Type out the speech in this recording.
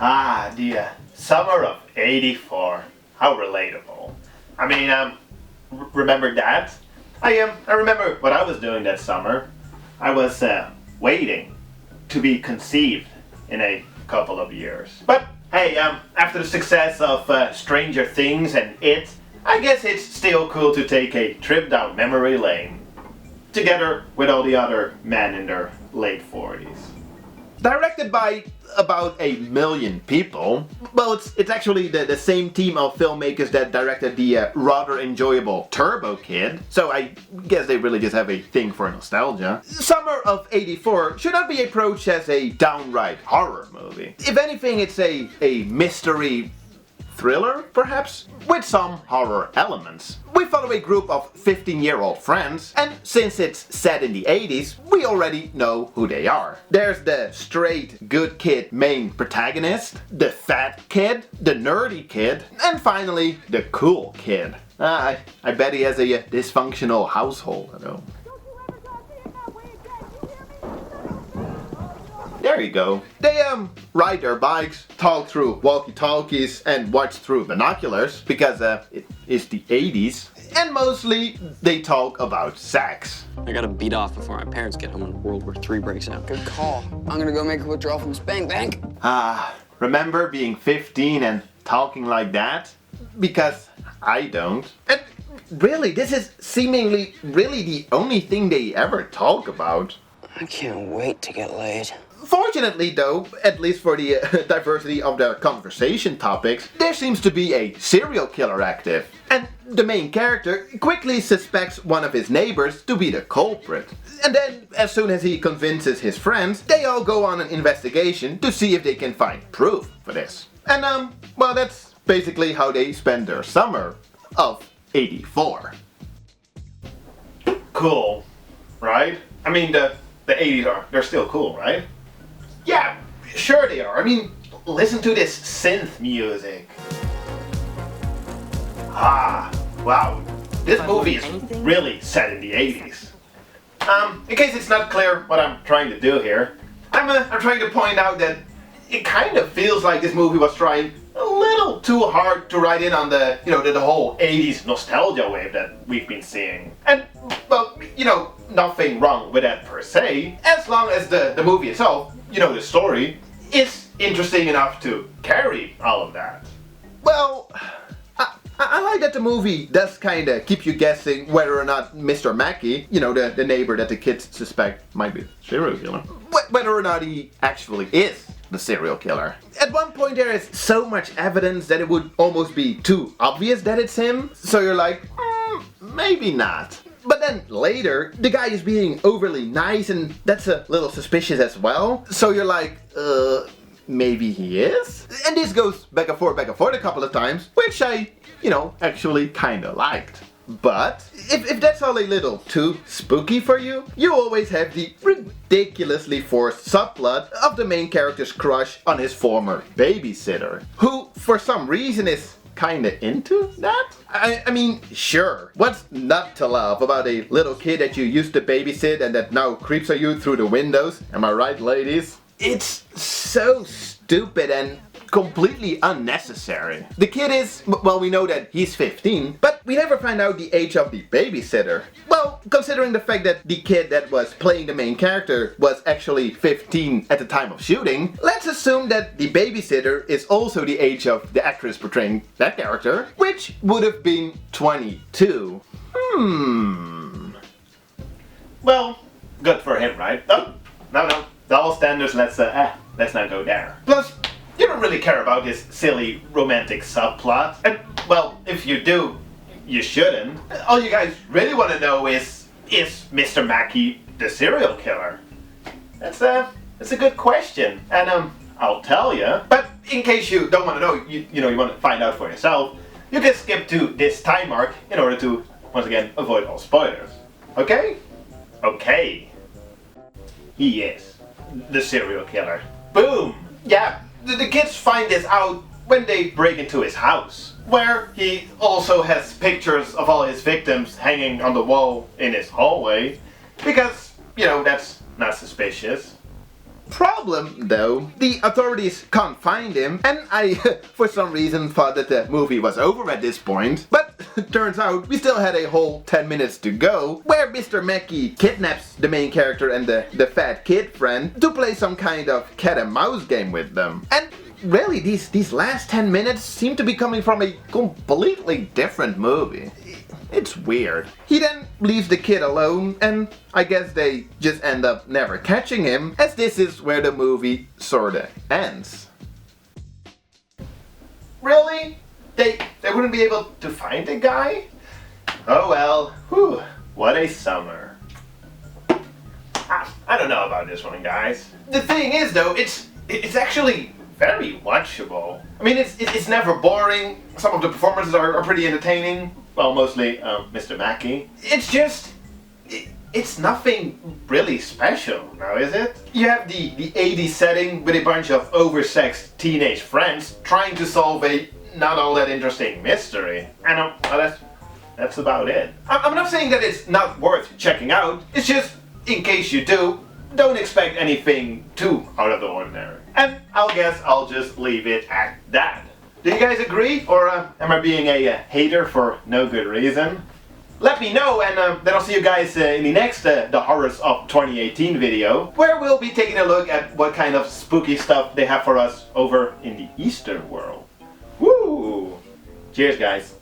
The summer of '84. How relatable. I mean, remember that? I remember what I was doing that summer. I was waiting to be conceived in a couple of years. But hey, after the success of Stranger Things and It, I guess it's still cool to take a trip down memory lane, together with all the other men in their late 40s. Directed by about 1 million people. Well, it's actually the same team of filmmakers that directed the rather enjoyable Turbo Kid, so I guess they really just have a thing for nostalgia. Summer of '84 should not be approached as a downright horror movie. If anything, it's a mystery thriller, perhaps, with some horror elements. We follow a group of 15-year-old friends, and since it's set in the 80s, we already know who they are. There's the straight, good kid main protagonist, the fat kid, the nerdy kid, and finally, the cool kid. I bet he has a dysfunctional household, though. There you go. They ride their bikes, talk through walkie-talkies, and watch through binoculars, because it is the 80s. And mostly, they talk about sex. I gotta beat off before my parents get home and World War III breaks out. Good call. I'm gonna go make a withdrawal from Spank Bank. Remember being 15 and talking like that? Because I don't. And really, this is seemingly really the only thing they ever talk about. I can't wait to get laid. Fortunately though, at least for the diversity of their conversation topics, there seems to be a serial killer active. And the main character quickly suspects one of his neighbors to be the culprit. And then, as soon as he convinces his friends, they all go on an investigation to see if they can find proof for this. And well, that's basically how they spend their summer of '84. Cool, right? I mean, the 80s they're still cool, right? Yeah, sure they are. I mean, listen to this synth music. Wow. This movie is really set in the 80s. In case it's not clear what I'm trying to do here, I'm trying to point out that it kind of feels like this movie was trying a little too hard to ride in on the whole 80s nostalgia wave that we've been seeing. And, well, nothing wrong with that per se, as long as the movie itself, the story, is interesting enough to carry all of that. Well, I like that the movie does kind of keep you guessing whether or not Mr. Mackey, the neighbor that the kids suspect might be a serial killer, whether or not he actually is the serial killer. At one point there is so much evidence that it would almost be too obvious that it's him, so you're like, maybe not. But then later, the guy is being overly nice and that's a little suspicious as well, so you're like, maybe he is? And this goes back and forth a couple of times, which I, actually kinda liked. But if that's all a little too spooky for you, you always have the ridiculously forced subplot of the main character's crush on his former babysitter, who for some reason is kinda into that? I mean, sure, what's not to love about a little kid that you used to babysit and that now creeps at you through the windows? Am I right, ladies? It's so stupid and completely unnecessary. The kid is, well, we know that he's 15, but we never find out the age of the babysitter. Well, considering the fact that the kid that was playing the main character was actually 15 at the time of shooting, let's assume that the babysitter is also the age of the actress portraying that character, which would have been 22. Well, good for him, right? Oh, no. Double standards, let's not go there. Plus, you don't really care about this silly romantic subplot. And, well, if you do, you shouldn't. All you guys really want to know is Mr. Mackey the serial killer? That's a good question. And, I'll tell you. But in case you don't want to know, you want to find out for yourself, you can skip to this time mark in order to, once again, avoid all spoilers. Okay? Okay. He is the serial killer. Boom! Yeah, the kids find this out when they break into his house, where he also has pictures of all his victims hanging on the wall in his hallway, because, that's not suspicious. problem though, the authorities can't find him, and I for some reason thought that the movie was over at this point. But turns out we still had a whole 10 minutes to go, where Mr. Mackey kidnaps the main character and the fat kid friend to play some kind of cat and mouse game with them. And really, these last 10 minutes seem to be coming from a completely different movie. It's weird. He then leaves the kid alone, and I guess they just end up never catching him, as this is where the movie sorta ends. Really? They wouldn't be able to find the guy? Oh well, whew, what a summer. I don't know about this one, guys. The thing is though, it's actually very watchable. I mean, it's never boring. Some of the performances are pretty entertaining. Well, mostly Mr. Mackey. It's just, it's nothing really special, now is it? You have the 80s setting with a bunch of oversexed teenage friends trying to solve a not all that interesting mystery. And well, that's about it. I'm not saying that it's not worth checking out. It's just, in case you do, don't expect anything too out of the ordinary. And I guess I'll just leave it at that. Do you guys agree? Or am I being a hater for no good reason? Let me know, and then I'll see you guys in the next The Horrors of 2018 video, where we'll be taking a look at what kind of spooky stuff they have for us over in the Eastern world. Woo! Cheers, guys.